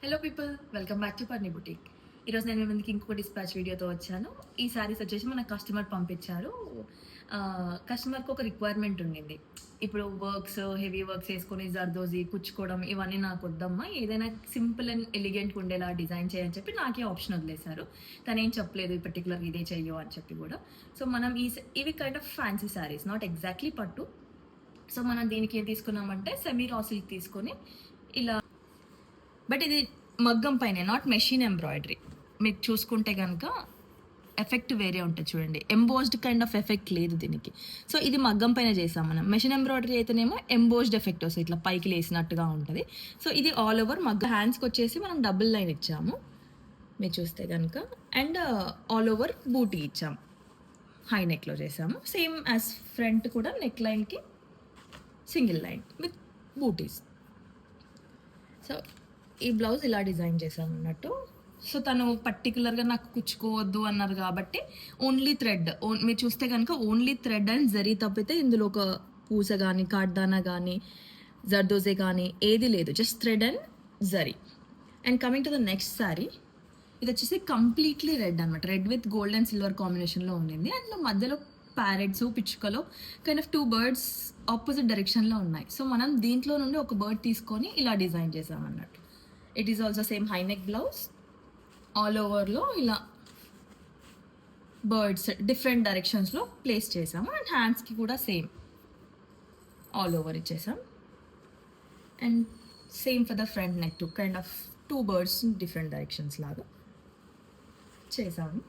Hello people, welcome back to Parni boutique. ఈరోజు నేను మీ ముందుకి ఇంకొక డిస్పాచ్ వీడియోతో వచ్చాను. ఈ సారీస్ వచ్చేసి మన కస్టమర్ పంపించారు. కస్టమర్కి ఒక రిక్వైర్మెంట్ ఉండింది. ఇప్పుడు హెవీ వర్క్స్ వేసుకొని జర్దోజీ కుచ్చుకోవడం ఇవన్నీ నాకు వద్దమ్మా, ఏదైనా సింపుల్ అండ్ ఎలిగెంట్గా ఉండేలా డిజైన్ చేయని చెప్పి నాకే ఆప్షన్ వదిలేశారు. తను ఏం చెప్పలేదు ఈ పర్టికులర్ ఇదే చెయ్యో అని చెప్పి కూడా. సో మనం ఇవి kind of fancy saris, not exactly పట్టు. సో మనం దీనికి ఏం తీసుకున్నామంటే సెమీ రా సిల్క్ తీసుకొని ఇలా, బట్ ఇది మగ్గం పైనే, నాట్ మెషిన్ ఎంబ్రాయిడరీ. మీరు చూసుకుంటే కనుక ఎఫెక్ట్ వేరే ఉంటుంది చూడండి, ఎంబోస్డ్ కైండ్ ఆఫ్ ఎఫెక్ట్ లేదు దీనికి. సో ఇది మగ్గం పైన చేసాం మనం. మెషిన్ ఎంబ్రాయిడరీ అయితేనేమో ఎంబోస్డ్ ఎఫెక్ట్ వస్తుంది, ఇట్లా పైకి లేసినట్టుగా ఉంటుంది. సో ఇది ఆల్ ఓవర్ మగ్గ. హ్యాండ్స్కి వచ్చేసి మనం డబుల్ లైన్ ఇచ్చాము మీరు చూస్తే కనుక, అండ్ ఆల్ ఓవర్ బూటీ ఇచ్చాము, హై నెక్లో చేసాము. సేమ్ యాజ్ ఫ్రంట్ కూడా నెక్ లైన్కి single line with booties. So ఈ బ్లౌజ్ ఇలా డిజైన్ చేశాను అన్నట్టు. సో తను పర్టికులర్గా నాకు కుచ్చుకోవద్దు అన్నారు కాబట్టి ఓన్లీ థ్రెడ్, మీరు చూస్తే కనుక ఓన్లీ థ్రెడ్ అండ్ జరీ తప్పితే ఇందులో ఒక పూస కానీ కార్దానా కానీ జర్దోజే కానీ ఏది లేదు, జస్ట్ థ్రెడ్ అండ్ జరీ. And coming to the next sari, ఇది వచ్చేసి కంప్లీట్లీ రెడ్ అనమాట. Red with gold and silver కాంబినేషన్లో ఉండింది. అందులో మధ్యలో ప్యారెట్స్ పిచ్చుకలో కైండ్ ఆఫ్ 2 birds ఆపోజిట్ డైరెక్షన్లో ఉన్నాయి. సో మనం దీంట్లో నుండి ఒక బర్డ్ తీసుకొని ఇలా డిజైన్ చేసాం అన్నట్టు. It is also same high neck blouse, all ఓవర్లో ఇలా బర్డ్స్ డిఫరెంట్ డైరెక్షన్స్లో ప్లేస్ చేసాము. అండ్ హ్యాండ్స్కి కూడా సేమ్ ఆల్ ఓవర్ ఇచ్చేసాం. And same for the front neck to kind of 2 birds different directions లాగా చేసాము.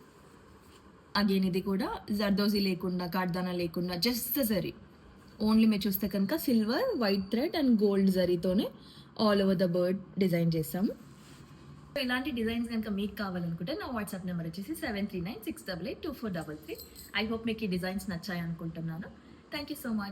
అగైన్ ఇది కూడా జర్దోజీ లేకుండా కార్దానా లేకుండా జస్ట్ జరీ ఓన్లీ. మీరు చూస్తే కనుక silver, white thread and gold జరీతోనే all over the bird design చేసాము. ఇలాంటి డిజైన్స్ కనుక మీకు కావాలనుకుంటే నా వాట్సాప్ నెంబర్ వచ్చేసి 7396882433. ఐ హోప్ మీకు ఈ డిజైన్స్ నచ్చాయి అనుకుంటున్నాను. Thank you so much.